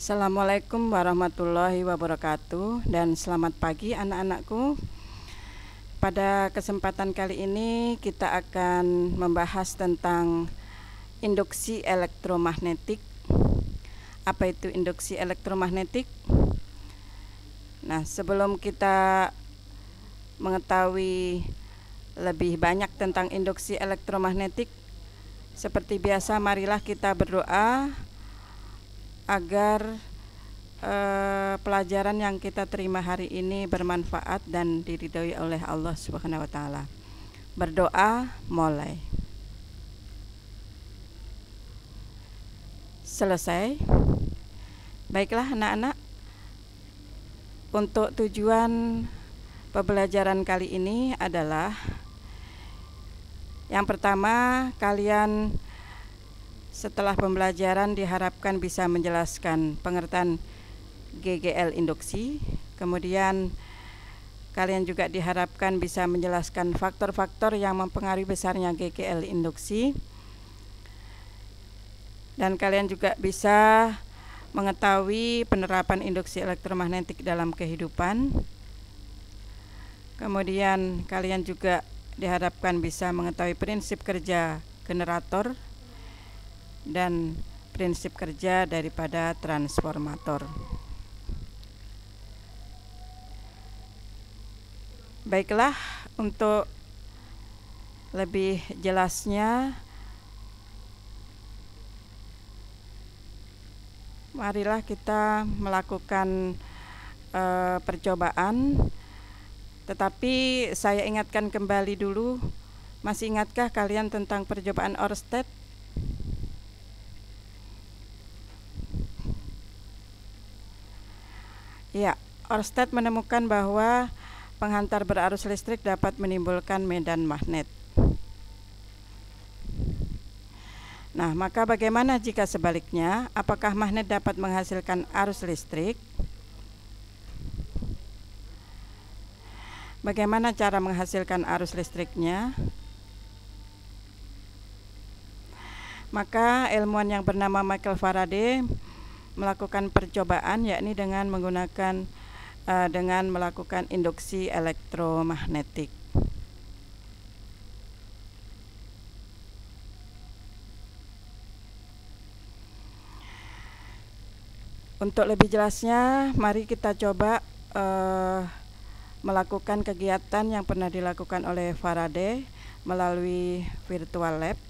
Assalamualaikum warahmatullahi wabarakatuh, dan selamat pagi anak-anakku. Pada kesempatan kali ini kita akan membahas tentang induksi elektromagnetik. Apa itu induksi elektromagnetik? Nah, sebelum kita mengetahui lebih banyak tentang induksi elektromagnetik, seperti biasa marilah kita berdoa agar pelajaran yang kita terima hari ini bermanfaat dan diridhoi oleh Allah Subhanahu wa taala. Berdoa mulai. Selesai. Baiklah anak-anak, untuk tujuan pembelajaran kali ini adalah yang pertama, kalian setelah pembelajaran diharapkan bisa menjelaskan pengertian GGL induksi. Kemudian kalian juga diharapkan bisa menjelaskan faktor-faktor yang mempengaruhi besarnya GGL induksi. Dan kalian juga bisa mengetahui penerapan induksi elektromagnetik dalam kehidupan. Kemudian kalian juga diharapkan bisa mengetahui prinsip kerja generator dan prinsip kerja daripada transformator. Baiklah, untuk lebih jelasnya marilah kita melakukan percobaan. Tetapi saya ingatkan kembali dulu, masih ingatkah kalian tentang percobaan Oersted? Ya, Oersted menemukan bahwa penghantar berarus listrik dapat menimbulkan medan magnet. Nah, maka bagaimana jika sebaliknya? Apakah magnet dapat menghasilkan arus listrik? Bagaimana cara menghasilkan arus listriknya? Maka ilmuwan yang bernama Michael Faraday melakukan percobaan, yakni dengan menggunakan dengan melakukan induksi elektromagnetik. Untuk lebih jelasnya, mari kita coba melakukan kegiatan yang pernah dilakukan oleh Faraday melalui virtual lab.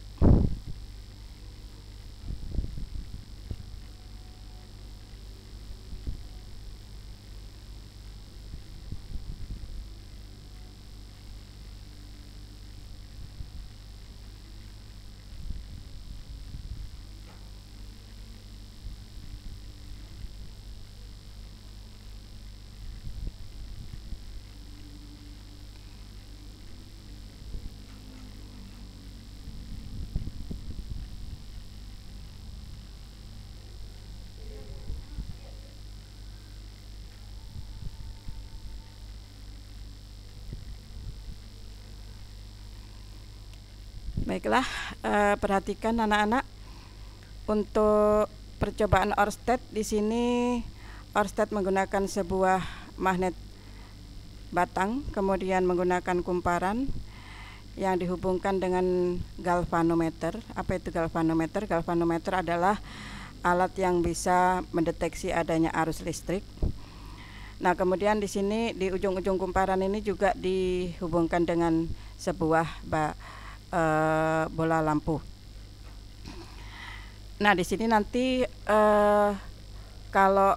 Baiklah, perhatikan anak-anak, untuk percobaan Oersted di sini Oersted menggunakan sebuah magnet batang, kemudian menggunakan kumparan yang dihubungkan dengan galvanometer. Apa itu galvanometer? Galvanometer adalah alat yang bisa mendeteksi adanya arus listrik. Nah, kemudian di sini di ujung-ujung kumparan ini juga dihubungkan dengan sebuah bola lampu. Nah, di sini nanti kalau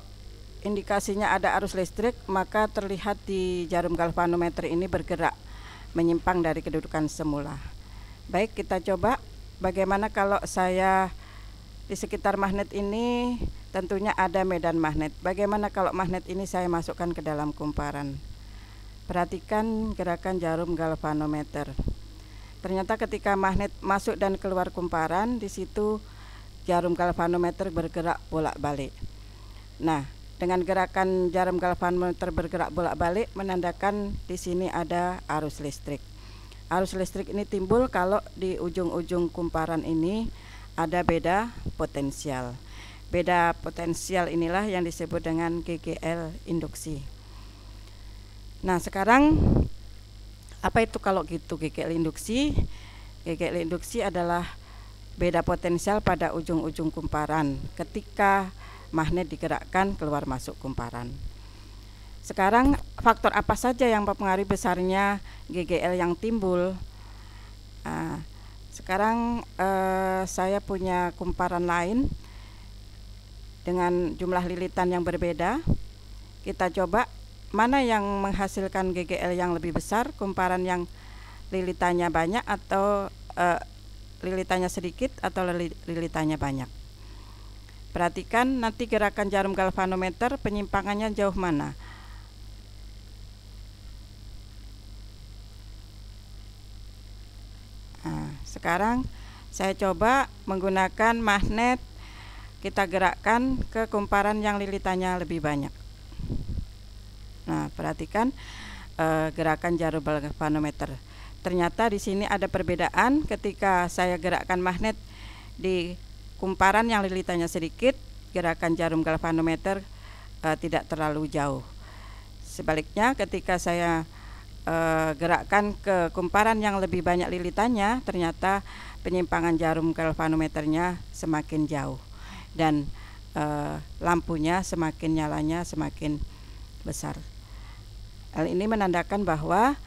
indikasinya ada arus listrik, maka terlihat di jarum galvanometer ini bergerak menyimpang dari kedudukan semula. Baik, kita coba bagaimana kalau saya di sekitar magnet ini tentunya ada medan magnet. Bagaimana kalau magnet ini saya masukkan ke dalam kumparan? Perhatikan gerakan jarum galvanometer. Ternyata ketika magnet masuk dan keluar kumparan, di situ jarum galvanometer bergerak bolak-balik. Nah, dengan gerakan jarum galvanometer bergerak bolak-balik menandakan di sini ada arus listrik. Arus listrik ini timbul kalau di ujung-ujung kumparan ini ada beda potensial. beda potensial inilah yang disebut dengan GGL induksi. Nah, sekarang apa itu kalau gitu GGL induksi? GGL induksi adalah beda potensial pada ujung-ujung kumparan ketika magnet digerakkan keluar masuk kumparan. Sekarang faktor apa saja yang mempengaruhi besarnya GGL yang timbul? Nah, sekarang saya punya kumparan lain dengan jumlah lilitan yang berbeda. Kita coba mana yang menghasilkan GGL yang lebih besar, kumparan yang lilitannya banyak atau lilitannya sedikit atau lilitannya banyak. Perhatikan nanti gerakan jarum galvanometer penyimpangannya jauh mana. Nah, sekarang saya coba menggunakan magnet, kita gerakkan ke kumparan yang lilitannya lebih banyak. Nah, perhatikan gerakan jarum galvanometer. Ternyata di sini ada perbedaan ketika saya gerakkan magnet di kumparan yang lilitannya sedikit, gerakan jarum galvanometer tidak terlalu jauh. Sebaliknya ketika saya gerakkan ke kumparan yang lebih banyak lilitannya, ternyata penyimpangan jarum galvanometernya semakin jauh dan lampunya semakin nyalanya semakin besar. Hal ini menandakan bahwa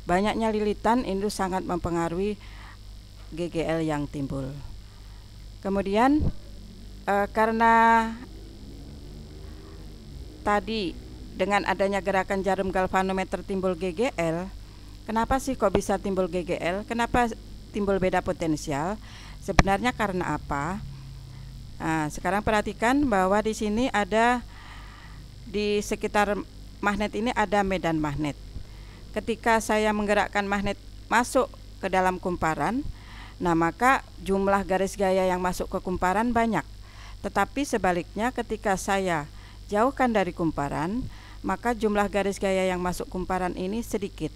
banyaknya lilitan itu sangat mempengaruhi GGL yang timbul. Kemudian karena tadi dengan adanya gerakan jarum galvanometer timbul GGL, kenapa sih kok bisa timbul GGL? Kenapa timbul beda potensial? Sebenarnya karena apa? Nah, sekarang perhatikan bahwa di sini ada di sekitar magnet ini ada medan magnet. Ketika saya menggerakkan magnet masuk ke dalam kumparan, nah maka jumlah garis gaya yang masuk ke kumparan banyak. Tetapi sebaliknya ketika saya jauhkan dari kumparan, maka jumlah garis gaya yang masuk kumparan ini sedikit.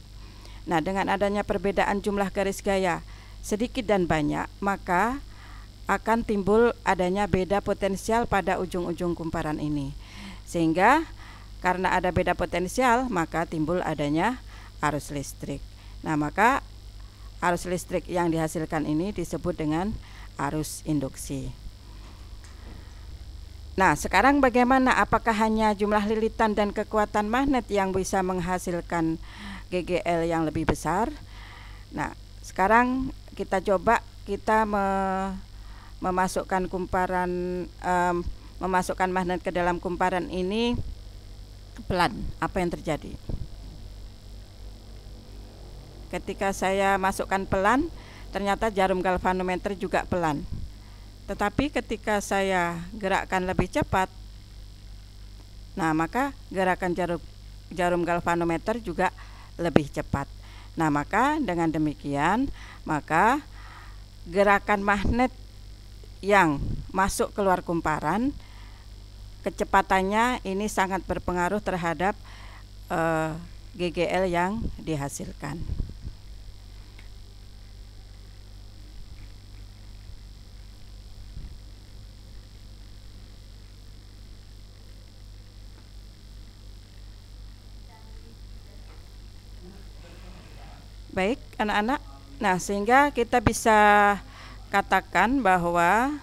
Nah, dengan adanya perbedaan jumlah garis gaya sedikit dan banyak, maka akan timbul adanya beda potensial pada ujung-ujung kumparan ini. Sehingga karena ada beda potensial, maka timbul adanya arus listrik. Nah, maka arus listrik yang dihasilkan ini disebut dengan arus induksi. Nah, sekarang bagaimana? Apakah hanya jumlah lilitan dan kekuatan magnet yang bisa menghasilkan GGL yang lebih besar? Nah, sekarang kita coba memasukkan memasukkan magnet ke dalam kumparan ini pelan. Apa yang terjadi? Ketika saya masukkan pelan, ternyata jarum galvanometer juga pelan. Tetapi ketika saya gerakkan lebih cepat, nah maka gerakan jarum galvanometer juga lebih cepat. Nah, maka dengan demikian, maka gerakan magnet yang masuk keluar kumparan, kecepatannya ini sangat berpengaruh terhadap GGL yang dihasilkan. Baik, anak-anak. Nah, sehingga kita bisa katakan bahwa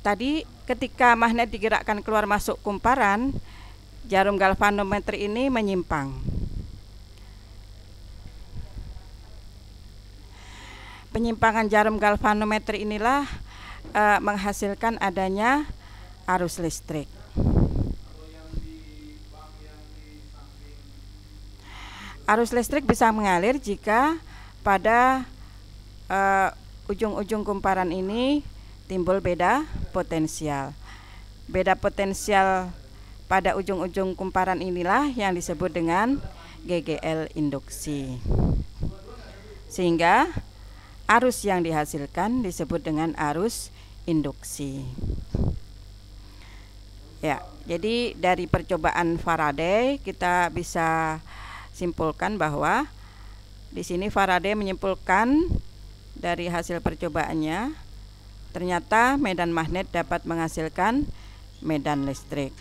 tadi ketika magnet digerakkan keluar masuk kumparan, jarum galvanometer ini menyimpang. Penyimpangan jarum galvanometer inilah menghasilkan adanya arus listrik. Arus listrik bisa mengalir jika pada ujung-ujung kumparan ini timbul beda potensial. Beda potensial pada ujung-ujung kumparan inilah yang disebut dengan GGL induksi. Sehingga arus yang dihasilkan disebut dengan arus induksi. Ya, jadi dari percobaan Faraday kita bisa simpulkan bahwa Di sini Faraday menyimpulkan dari hasil percobaannya, ternyata medan magnet dapat menghasilkan medan listrik.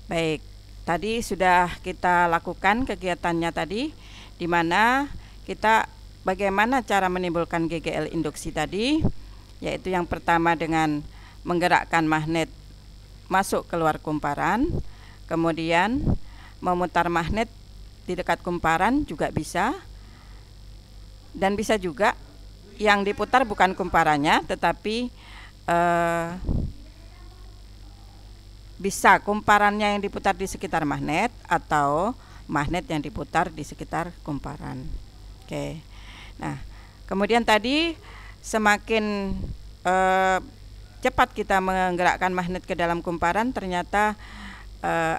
Baik, tadi sudah kita lakukan kegiatannya tadi, di mana kita bagaimana cara menimbulkan GGL induksi tadi, yaitu yang pertama dengan menggerakkan magnet masuk keluar kumparan, kemudian memutar magnet di dekat kumparan juga bisa, dan bisa juga yang diputar bukan kumparannya tetapi bisa kumparannya yang diputar di sekitar magnet atau magnet yang diputar di sekitar kumparan. Oke. Nah, kemudian tadi semakin cepat kita menggerakkan magnet ke dalam kumparan, ternyata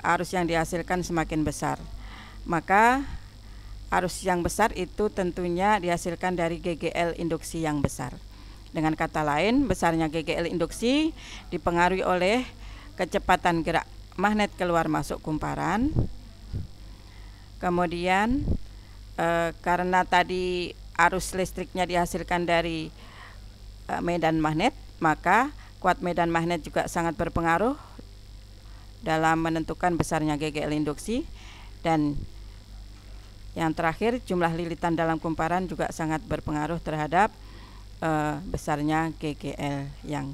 arus yang dihasilkan semakin besar. Maka arus yang besar itu tentunya dihasilkan dari GGL induksi yang besar. Dengan kata lain, besarnya GGL induksi dipengaruhi oleh kecepatan gerak magnet keluar masuk kumparan. Kemudian karena tadi arus listriknya dihasilkan dari medan magnet, maka kuat medan magnet juga sangat berpengaruh dalam menentukan besarnya GGL induksi. Dan yang terakhir, jumlah lilitan dalam kumparan juga sangat berpengaruh terhadap besarnya GGL yang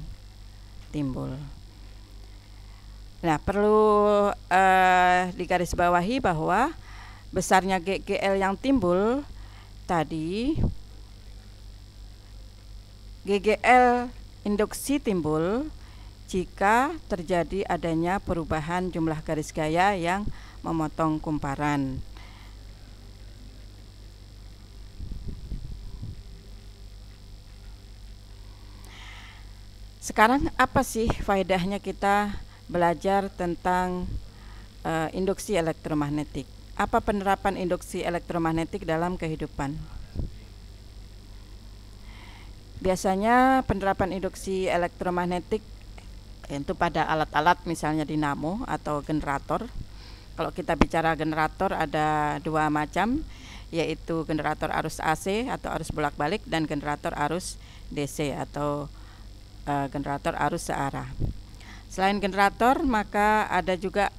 timbul. Nah, perlu digarisbawahi bahwa besarnya GGL yang timbul tadi, GGL induksi timbul jika terjadi adanya perubahan jumlah garis gaya yang memotong kumparan. Sekarang apa sih faedahnya kita belajar tentang induksi elektromagnetik? Apa penerapan induksi elektromagnetik dalam kehidupan? Biasanya penerapan induksi elektromagnetik itu pada alat-alat misalnya dinamo atau generator. Kalau kita bicara generator ada dua macam, yaitu generator arus AC atau arus bolak-balik dan generator arus DC atau generator arus searah. Selain generator, maka ada juga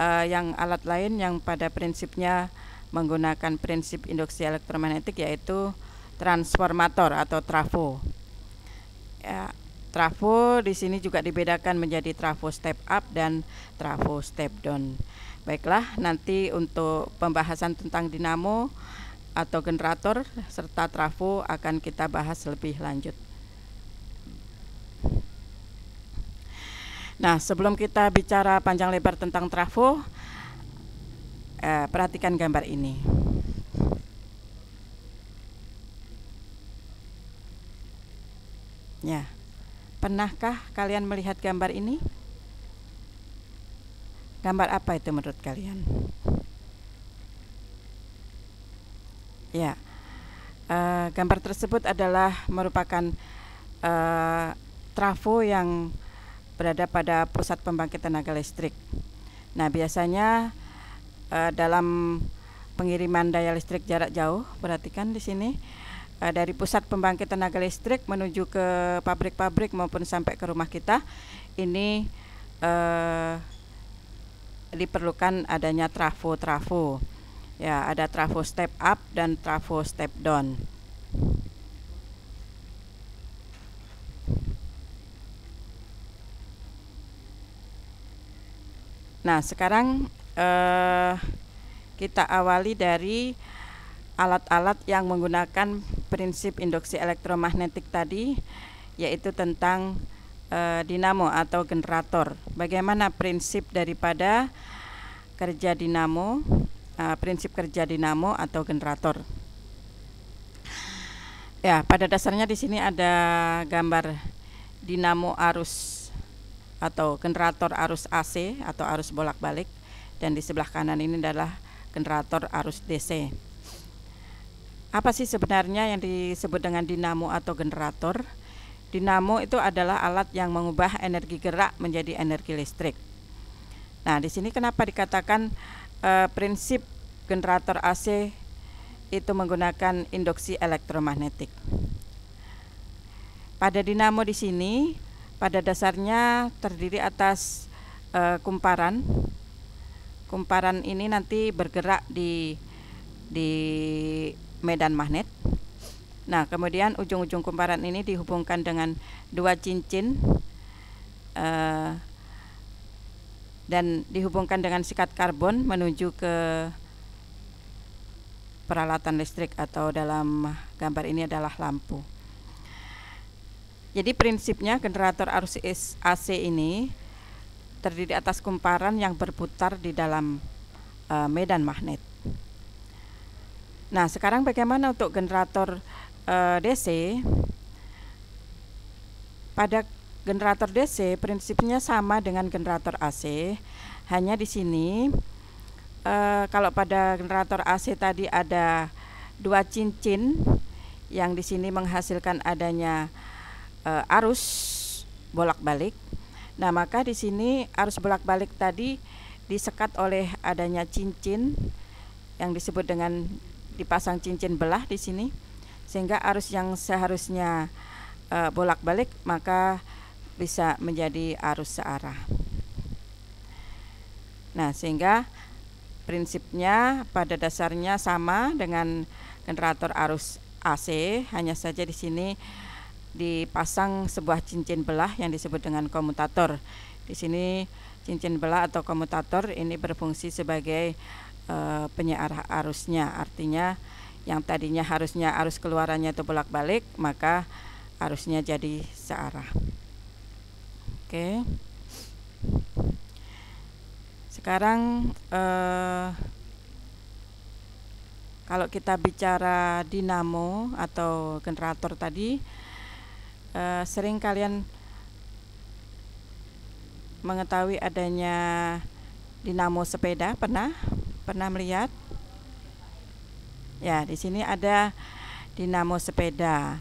yang alat lain yang pada prinsipnya menggunakan prinsip induksi elektromagnetik, yaitu transformator atau trafo. Ya, trafo di sini juga dibedakan menjadi trafo step up dan trafo step down. Baiklah, nanti untuk pembahasan tentang dinamo atau generator serta trafo akan kita bahas lebih lanjut. Nah, sebelum kita bicara panjang lebar tentang trafo, perhatikan gambar ini. Ya, pernahkah kalian melihat gambar ini? Gambar apa itu menurut kalian? Ya, gambar tersebut adalah merupakan trafo yang berada pada pusat pembangkit tenaga listrik. Nah, biasanya dalam pengiriman daya listrik jarak jauh, perhatikan di sini dari pusat pembangkit tenaga listrik menuju ke pabrik-pabrik maupun sampai ke rumah kita, ini diperlukan adanya trafo-trafo. Ya, ada trafo step up dan trafo step down. Nah, sekarang kita awali dari alat-alat yang menggunakan prinsip induksi elektromagnetik tadi, yaitu tentang dinamo atau generator. Bagaimana prinsip daripada kerja dinamo, prinsip kerja dinamo atau generator? Ya, pada dasarnya di sini ada gambar dinamo arus atau generator arus AC atau arus bolak-balik, dan di sebelah kanan ini adalah generator arus DC. Apa sih sebenarnya yang disebut dengan dinamo atau generator? Dinamo itu adalah alat yang mengubah energi gerak menjadi energi listrik. Nah, di sini kenapa dikatakan prinsip generator AC itu menggunakan induksi elektromagnetik. Pada dinamo di sini pada dasarnya terdiri atas kumparan. Kumparan ini nanti bergerak di medan magnet. Nah, kemudian ujung-ujung kumparan ini dihubungkan dengan dua cincin dan dihubungkan dengan sikat karbon menuju ke peralatan listrik, atau dalam gambar ini adalah lampu. Jadi prinsipnya generator arus AC ini terdiri atas kumparan yang berputar di dalam medan magnet. Nah, sekarang bagaimana untuk generator DC? Pada generator DC prinsipnya sama dengan generator AC, hanya di sini kalau pada generator AC tadi ada dua cincin yang di sini menghasilkan adanya arus bolak-balik. Nah, maka di sini arus bolak-balik tadi disekat oleh adanya cincin yang disebut dengan dipasang cincin belah di sini, sehingga arus yang seharusnya bolak-balik maka bisa menjadi arus searah. Nah, sehingga prinsipnya pada dasarnya sama dengan generator arus AC, hanya saja di sini dipasang sebuah cincin belah yang disebut dengan komutator. Di sini cincin belah atau komutator ini berfungsi sebagai penyearah arusnya, artinya yang tadinya harusnya arus keluarannya itu bolak-balik, maka arusnya jadi searah. Oke. Sekarang kalau kita bicara dinamo atau generator tadi, sering kalian mengetahui adanya dinamo sepeda, pernah melihat? Ya, di sini ada dinamo sepeda.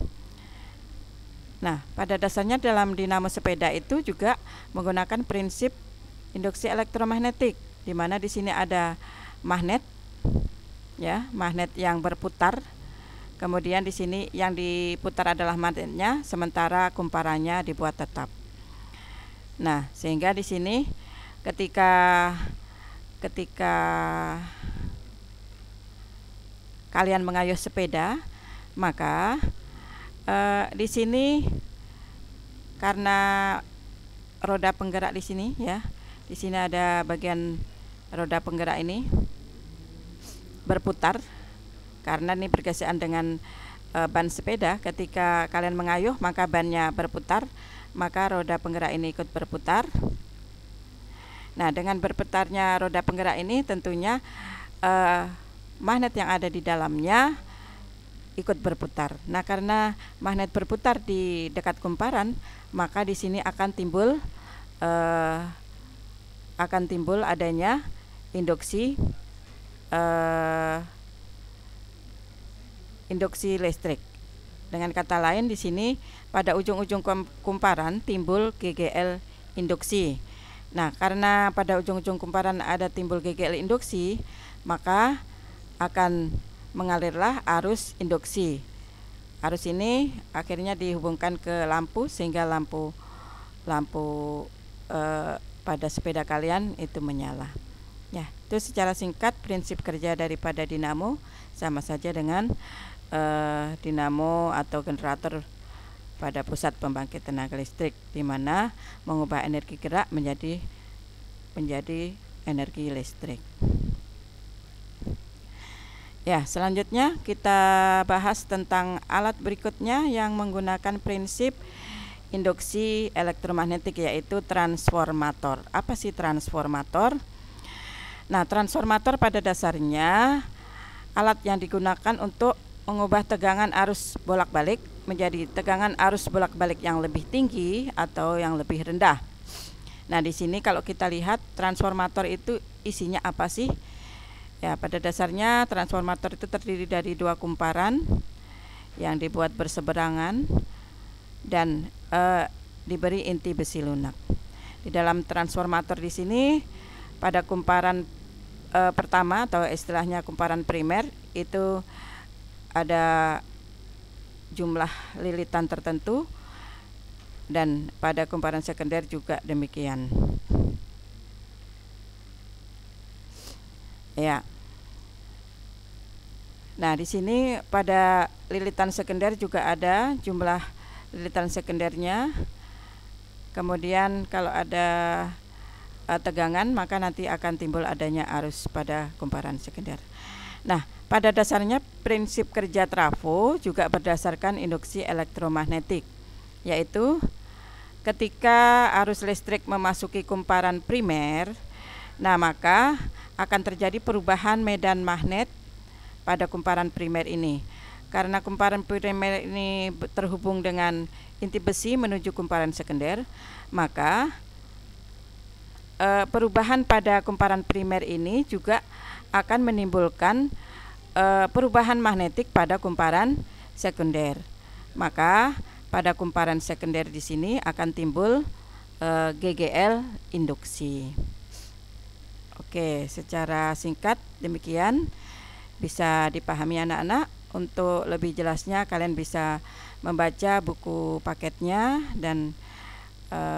Nah, pada dasarnya dalam dinamo sepeda itu juga menggunakan prinsip induksi elektromagnetik, di mana di sini ada magnet, ya, magnet yang berputar. Kemudian di sini yang diputar adalah magnetnya, sementara kumparannya dibuat tetap. Nah, sehingga di sini ketika kalian mengayuh sepeda, maka di sini karena roda penggerak di sini, ya, di sini ada bagian roda penggerak ini berputar karena ini bergesekan dengan ban sepeda. Ketika kalian mengayuh maka bannya berputar, maka roda penggerak ini ikut berputar. Nah, dengan berputarnya roda penggerak ini tentunya magnet yang ada di dalamnya ikut berputar. Nah, karena magnet berputar di dekat kumparan, maka di sini akan timbul adanya induksi listrik. Dengan kata lain, di sini pada ujung-ujung kumparan timbul GGL induksi. Nah, karena pada ujung-ujung kumparan ada timbul GGL induksi, maka akan mengalirlah arus induksi. Arus ini akhirnya dihubungkan ke lampu, sehingga lampu pada sepeda kalian itu menyala. Ya, itu secara singkat prinsip kerja daripada dinamo, sama saja dengan dinamo atau generator pada pusat pembangkit tenaga listrik, di mana mengubah energi gerak menjadi energi listrik. Ya, selanjutnya kita bahas tentang alat berikutnya yang menggunakan prinsip induksi elektromagnetik, yaitu transformator. Apa sih transformator? Nah, transformator pada dasarnya alat yang digunakan untuk mengubah tegangan arus bolak-balik menjadi tegangan arus bolak-balik yang lebih tinggi atau yang lebih rendah. Nah, di sini kalau kita lihat transformator itu isinya apa sih? Ya, pada dasarnya transformator itu terdiri dari dua kumparan yang dibuat berseberangan dan diberi inti besi lunak. Di dalam transformator di sini pada kumparan pertama atau istilahnya kumparan primer itu ada jumlah lilitan tertentu, dan pada kumparan sekunder juga demikian. Ya. Nah, di sini pada lilitan sekunder juga ada jumlah lilitan sekundernya. Kemudian kalau ada tegangan, maka nanti akan timbul adanya arus pada kumparan sekunder. Nah, pada dasarnya prinsip kerja trafo juga berdasarkan induksi elektromagnetik, yaitu ketika arus listrik memasuki kumparan primer, nah maka akan terjadi perubahan medan magnet pada kumparan primer ini. Karena kumparan primer ini terhubung dengan inti besi menuju kumparan sekunder, maka perubahan pada kumparan primer ini juga akan menimbulkan perubahan magnetik pada kumparan sekunder. Maka pada kumparan sekunder di sini akan timbul GGL induksi. Oke, secara singkat demikian bisa dipahami anak-anak. Untuk lebih jelasnya kalian bisa membaca buku paketnya dan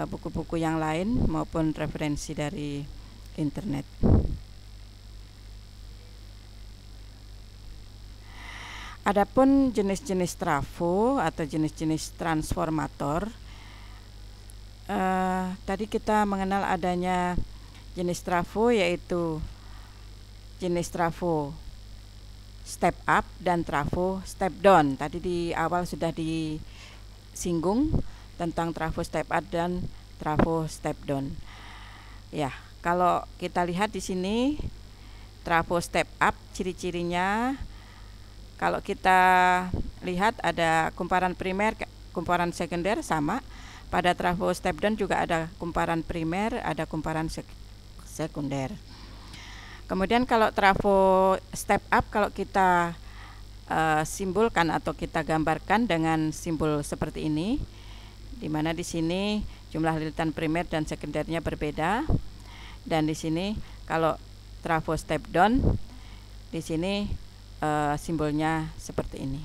buku-buku yang lain maupun referensi dari internet. Adapun jenis-jenis trafo atau jenis-jenis transformator, tadi kita mengenal adanya jenis trafo, yaitu jenis trafo step up dan trafo step down. Tadi di awal sudah disinggung tentang trafo step up dan trafo step down. Ya, kalau kita lihat di sini trafo step up, ciri-cirinya kalau kita lihat ada kumparan primer, kumparan sekunder sama. Pada trafo step down juga ada kumparan primer, ada kumparan sekunder. Kemudian kalau trafo step up, kalau kita simbolkan atau kita gambarkan dengan simbol seperti ini, di mana di sini jumlah lilitan primer dan sekundernya berbeda, dan di sini kalau trafo step down, di sini simbolnya seperti ini.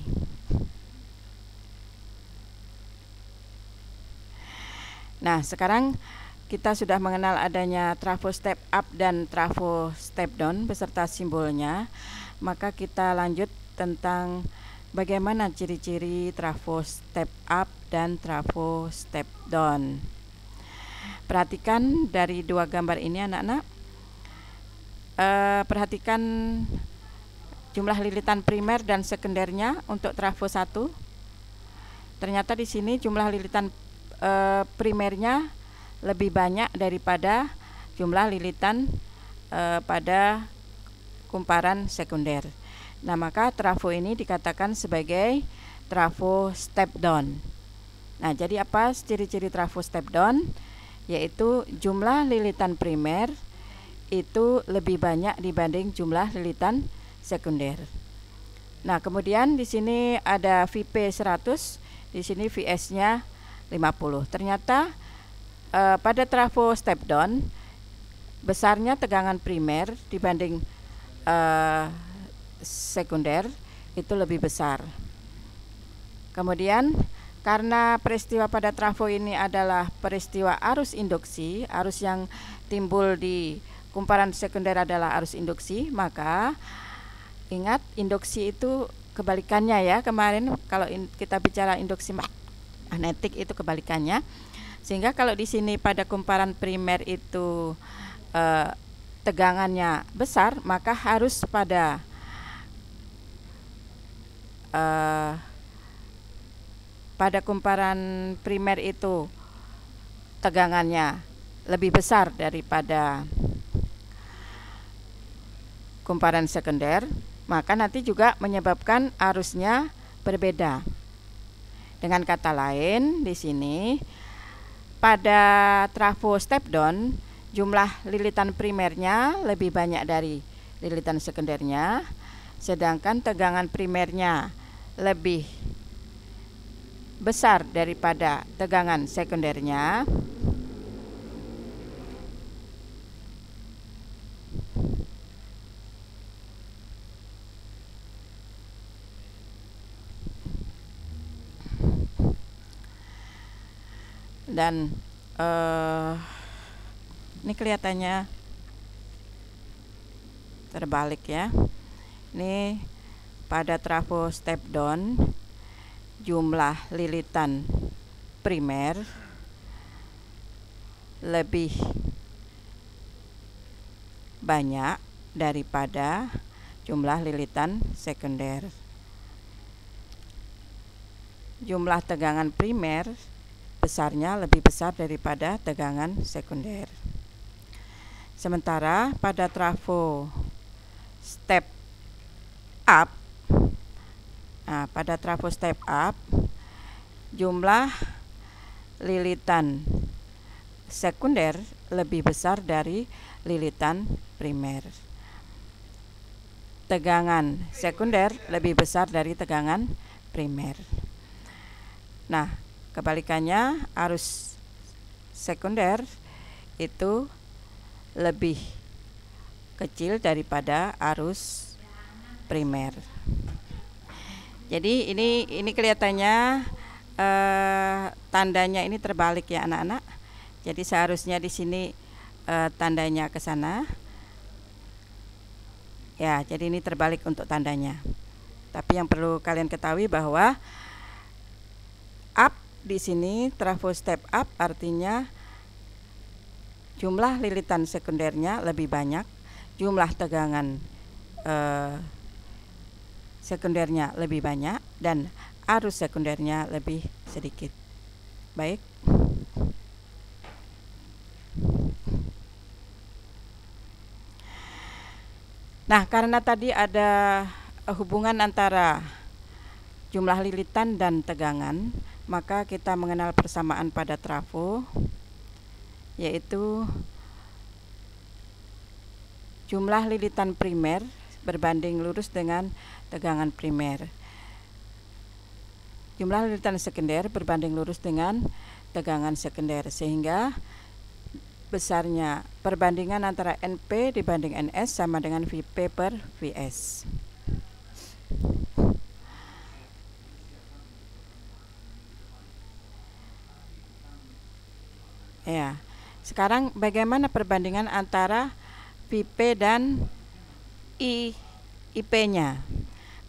Nah, sekarang kita sudah mengenal adanya trafo step up dan trafo step down beserta simbolnya, maka kita lanjut tentang bagaimana ciri-ciri trafo step up dan trafo step down. Perhatikan dari dua gambar ini anak-anak, perhatikan jumlah lilitan primer dan sekundernya untuk trafo 1. Ternyata di sini jumlah lilitan primernya lebih banyak daripada jumlah lilitan pada kumparan sekunder. Nah, maka trafo ini dikatakan sebagai trafo step down. Nah, jadi apa ciri-ciri trafo step down? Yaitu jumlah lilitan primer itu lebih banyak dibanding jumlah lilitan sekunder. Nah, kemudian di sini ada VP 100, di sini VS-nya 50. Ternyata pada trafo step down besarnya tegangan primer dibanding sekunder itu lebih besar. Kemudian karena peristiwa pada trafo ini adalah peristiwa arus induksi, arus yang timbul di kumparan sekunder adalah arus induksi, maka ingat induksi itu kebalikannya ya. Kemarin kalau kita bicara induksi magnetik itu kebalikannya. Sehingga kalau di sini pada kumparan primer itu tegangannya besar, maka harus pada kumparan primer itu tegangannya lebih besar daripada kumparan sekunder, maka nanti juga menyebabkan arusnya berbeda. Dengan kata lain, di sini pada trafo step down jumlah lilitan primernya lebih banyak dari lilitan sekundernya, sedangkan tegangan primernya lebih besar daripada tegangan sekundernya. Dan ini kelihatannya terbalik ya. Ini pada trafo step down jumlah lilitan primer lebih banyak daripada jumlah lilitan sekunder. Jumlah tegangan primer besarnya lebih besar daripada tegangan sekunder. Sementara pada trafo step up, pada trafo step up jumlah lilitan sekunder lebih besar dari lilitan primer. Tegangan sekunder lebih besar dari tegangan primer. Nah, kebalikannya arus sekunder itu lebih kecil daripada arus primer. Jadi ini kelihatannya tandanya ini terbalik ya anak-anak. Jadi seharusnya di sini tandanya ke sana. Ya, jadi ini terbalik untuk tandanya. Tapi yang perlu kalian ketahui bahwa up di sini trafo step up artinya jumlah lilitan sekundernya lebih banyak, jumlah tegangan sekundernya lebih banyak, dan arus sekundernya lebih sedikit. Baik. Nah, karena tadi ada hubungan antara jumlah lilitan dan tegangan, maka kita mengenal persamaan pada trafo, yaitu jumlah lilitan primer berbanding lurus dengan tegangan primer. Jumlah lilitan sekunder berbanding lurus dengan tegangan sekunder, sehingga besarnya perbandingan antara NP dibanding NS sama dengan VP per VS. Ya, sekarang bagaimana perbandingan antara VP dan IP-nya?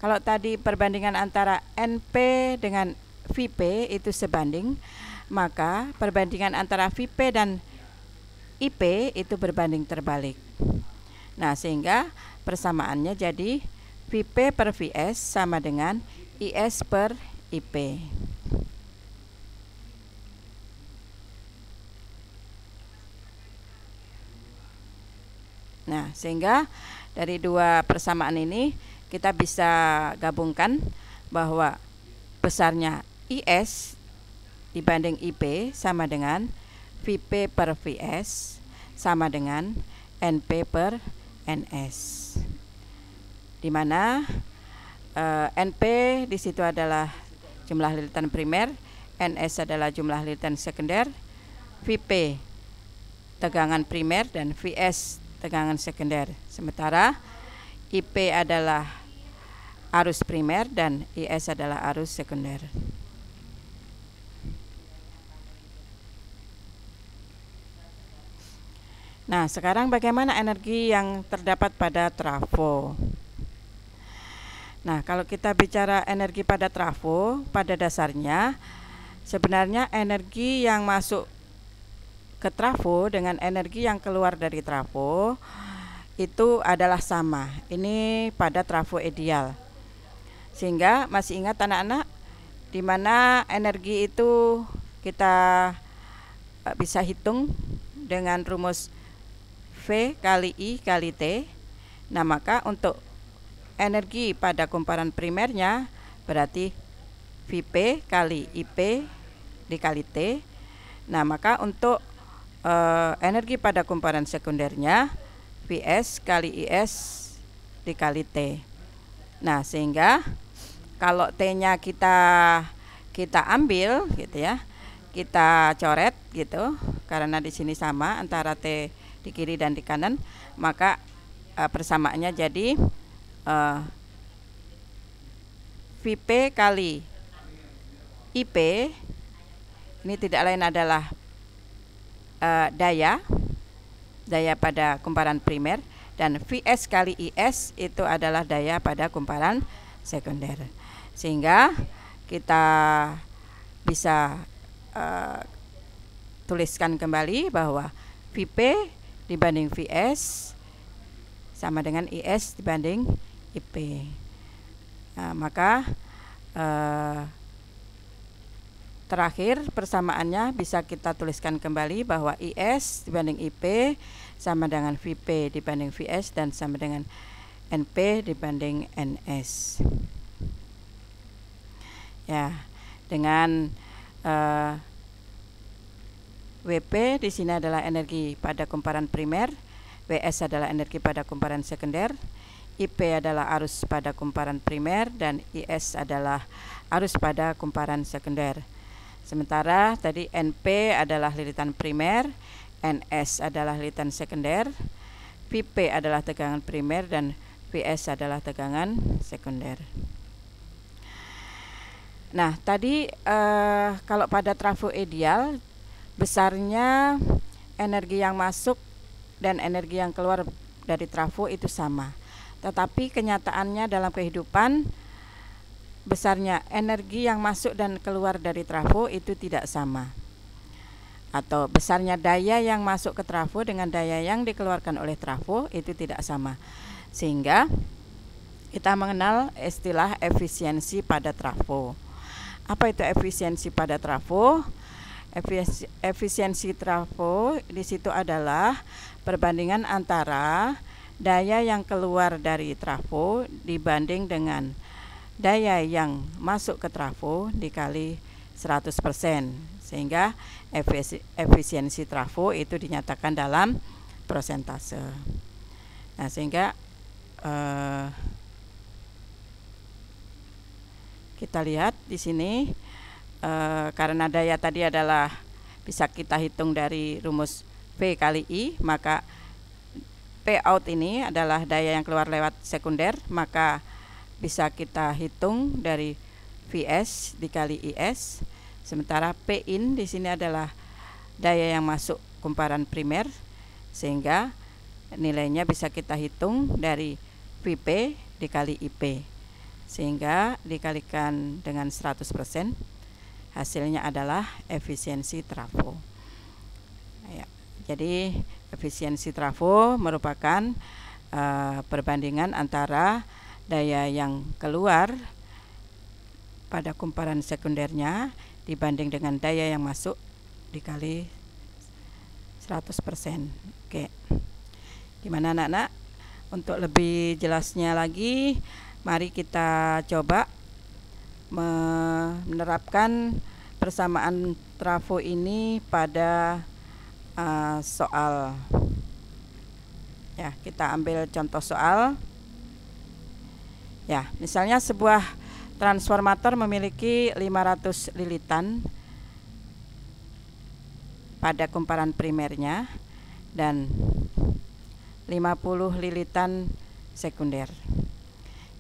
Kalau tadi perbandingan antara NP dengan VP itu sebanding, maka perbandingan antara VP dan IP itu berbanding terbalik. Nah, sehingga persamaannya jadi VP per VS sama dengan IS per IP. Nah, sehingga dari dua persamaan ini kita bisa gabungkan bahwa besarnya IS dibanding IP sama dengan VP per VS sama dengan NP per NS, di mana NP di situ adalah jumlah lilitan primer, NS adalah jumlah lilitan sekunder, VP tegangan primer dan VS tegangan sekunder. Sementara IP adalah arus primer dan IS adalah arus sekunder. Nah, sekarang bagaimana energi yang terdapat pada trafo? Nah, kalau kita bicara energi pada trafo, pada dasarnya sebenarnya energi yang masuk ke trafo dengan energi yang keluar dari trafo itu adalah sama. Ini pada trafo ideal. Sehingga masih ingat anak-anak di mana energi itu kita bisa hitung dengan rumus V kali I kali T. Nah, maka untuk energi pada kumparan primernya berarti VP kali IP dikali T. Nah, maka untuk energi pada kumparan sekundernya VS kali IS dikali T. Nah, sehingga kalau T-nya kita ambil gitu ya, kita coret gitu, karena di sini sama antara T di kiri dan di kanan, maka persamaannya jadi VP kali IP ini tidak lain adalah daya pada kumparan primer, dan Vs kali Is itu adalah daya pada kumparan sekunder. Sehingga kita bisa tuliskan kembali bahwa Vp dibanding Vs sama dengan Is dibanding Ip. Nah, maka terakhir persamaannya bisa kita tuliskan kembali bahwa Is dibanding Ip sama dengan Vp dibanding Vs dan sama dengan Np dibanding Ns. Ya, dengan Wp di sini adalah energi pada kumparan primer, Ws adalah energi pada kumparan sekunder, Ip adalah arus pada kumparan primer, dan Is adalah arus pada kumparan sekunder. Sementara tadi Np adalah lilitan primer, Ns adalah lilitan sekunder, Vp adalah tegangan primer, dan Vs adalah tegangan sekunder. Nah, tadi kalau pada trafo ideal, besarnya energi yang masuk dan energi yang keluar dari trafo itu sama. Tetapi kenyataannya dalam kehidupan, besarnya energi yang masuk dan keluar dari trafo itu tidak sama. Atau besarnya daya yang masuk ke trafo dengan daya yang dikeluarkan oleh trafo itu tidak sama. Sehingga kita mengenal istilah efisiensi pada trafo. Apa itu efisiensi pada trafo? Efisiensi trafo di situ adalah perbandingan antara daya yang keluar dari trafo dibanding dengan daya yang masuk ke trafo dikali 100%, sehingga efisiensi trafo itu dinyatakan dalam persentase. Nah, sehingga kita lihat di sini, karena daya tadi adalah bisa kita hitung dari rumus V kali I, maka P out ini adalah daya yang keluar lewat sekunder, maka bisa kita hitung dari Vs dikali Is. Sementara P in di sini adalah daya yang masuk kumparan primer, sehingga nilainya bisa kita hitung dari Vp dikali Ip, sehingga dikalikan dengan 100%, hasilnya adalah efisiensi trafo. Ya, jadi efisiensi trafo merupakan perbandingan antara daya yang keluar pada kumparan sekundernya dibanding dengan daya yang masuk dikali 100%. Oke. Gimana anak-anak? Untuk lebih jelasnya lagi, mari kita coba menerapkan persamaan trafo ini pada soal. Ya, kita ambil contoh soal. Ya, misalnya sebuah transformator memiliki 500 lilitan pada kumparan primernya dan 50 lilitan sekunder.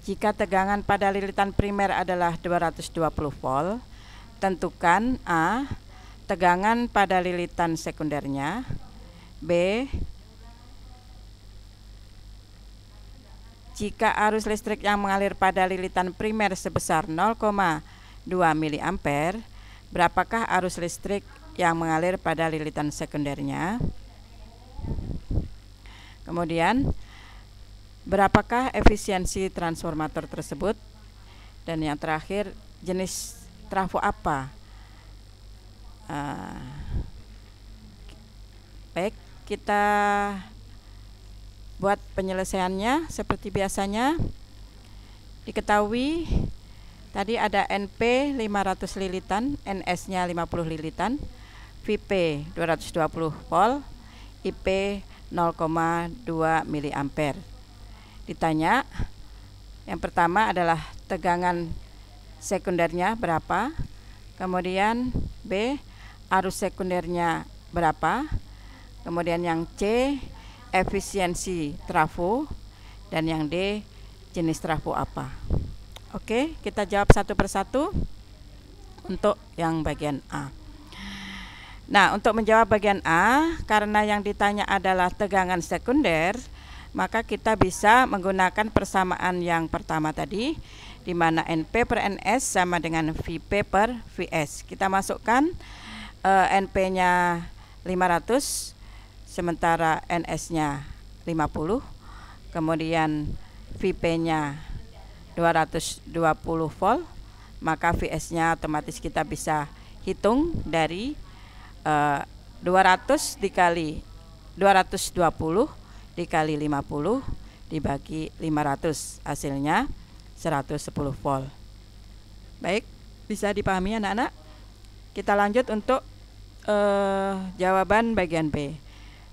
Jika tegangan pada lilitan primer adalah 220 volt, tentukan A. tegangan pada lilitan sekundernya, B. jika arus listrik yang mengalir pada lilitan primer sebesar 0,2 mA, berapakah arus listrik yang mengalir pada lilitan sekundernya? Kemudian, berapakah efisiensi transformator tersebut? Dan yang terakhir, jenis trafo apa? Baik, kita buat penyelesaiannya seperti biasanya. Diketahui tadi ada NP 500 lilitan, NS-nya 50 lilitan, Vp 220 volt, Ip 0,2 mA. Ditanya, yang pertama adalah tegangan sekundernya berapa, kemudian B, arus sekundernya berapa, kemudian yang C, efisiensi trafo, dan yang D, jenis trafo apa. Oke, kita jawab satu persatu untuk yang bagian A. Nah, untuk menjawab bagian A, karena yang ditanya adalah tegangan sekunder, maka kita bisa menggunakan persamaan yang pertama tadi, di mana NP per NS sama dengan Vp per Vs. Kita masukkan NP-nya 500, sementara NS-nya 50, kemudian Vp-nya 220 volt, maka Vs-nya otomatis kita bisa hitung dari 200 dikali 220 dikali 50 dibagi 500, hasilnya 110 volt. Baik, bisa dipahami anak-anak? Kita lanjut untuk jawaban bagian B.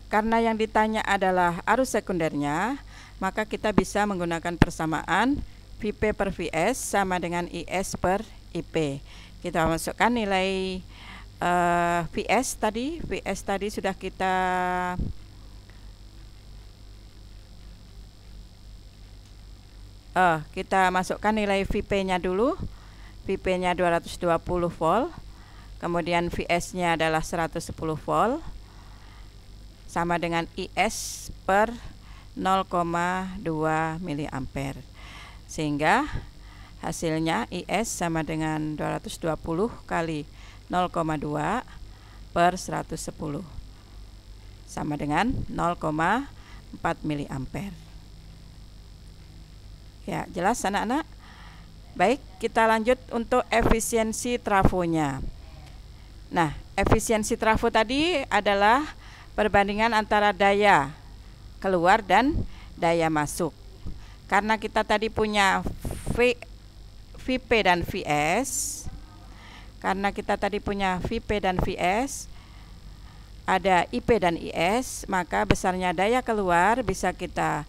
Karena yang ditanya adalah arus sekundernya, maka kita bisa menggunakan persamaan Vp per Vs sama dengan Is per Ip. Kita masukkan nilai Vs tadi sudah kita masukkan nilai Vp-nya dulu. Vp-nya 220 volt, kemudian Vs-nya adalah 110 volt, sama dengan Is per 0,2 miliampere. Sehingga hasilnya Is sama dengan 220 kali 0,2 per 110 sama dengan 0,4 miliampere. Ya, jelas anak-anak? Baik, kita lanjut untuk efisiensi trafonya. Nah, efisiensi trafo tadi adalah perbandingan antara daya keluar dan daya masuk. Karena kita tadi punya Vp dan Vs, ada Ip dan Is, maka besarnya daya keluar bisa kita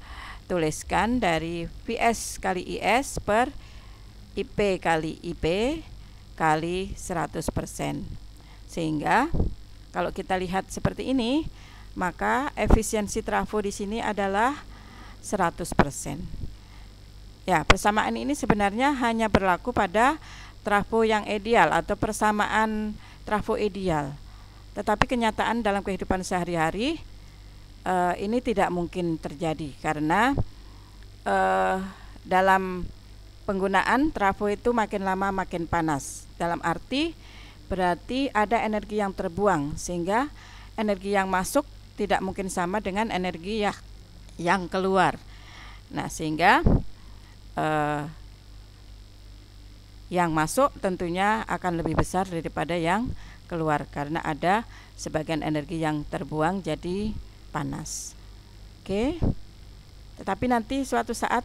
tuliskan dari Vs kali Is per Ip kali Ip kali 100%. Sehingga kalau kita lihat seperti ini, maka efisiensi trafo di sini adalah 100%. Ya, persamaan ini sebenarnya hanya berlaku pada trafo yang ideal atau persamaan trafo ideal. Tetapi kenyataan dalam kehidupan sehari-hari ini tidak mungkin terjadi karena dalam penggunaan trafo itu makin lama makin panas. Dalam arti berarti ada energi yang terbuang, sehingga energi yang masuk tidak mungkin sama dengan energi yang keluar. Nah, sehingga yang masuk tentunya akan lebih besar daripada yang keluar karena ada sebagian energi yang terbuang jadi panas. Oke. Tetapi nanti suatu saat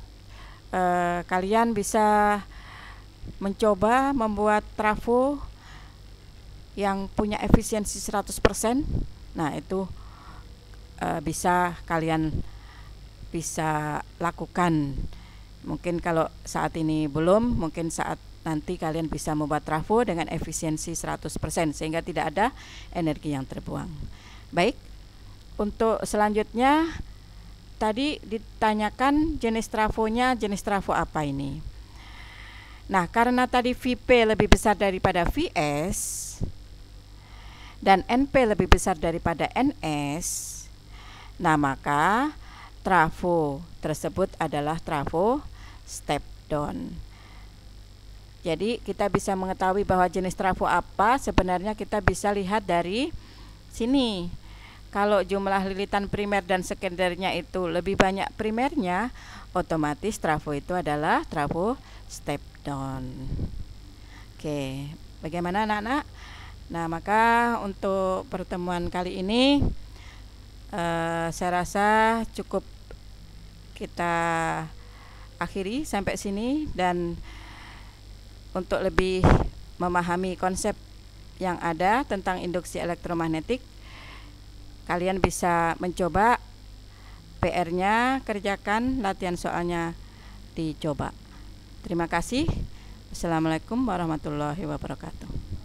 kalian bisa mencoba membuat trafo yang punya efisiensi 100%. Nah, itu kalian bisa lakukan. Mungkin kalau saat ini belum, mungkin saat nanti kalian bisa membuat trafo dengan efisiensi 100% sehingga tidak ada energi yang terbuang. Baik, untuk selanjutnya tadi ditanyakan jenis trafonya, jenis trafo apa ini? Nah, karena tadi Vp lebih besar daripada Vs dan NP lebih besar daripada NS, nah maka trafo tersebut adalah trafo step down. Jadi kita bisa mengetahui bahwa jenis trafo apa sebenarnya kita bisa lihat dari sini. Kalau jumlah lilitan primer dan sekundernya itu lebih banyak primernya, otomatis trafo itu adalah trafo step down. Oke, bagaimana anak-anak? Nah, maka untuk pertemuan kali ini saya rasa cukup kita akhiri sampai sini, dan untuk lebih memahami konsep yang ada tentang induksi elektromagnetik, kalian bisa mencoba PR-nya, kerjakan, latihan soalnya dicoba. Terima kasih. Assalamualaikum warahmatullahi wabarakatuh.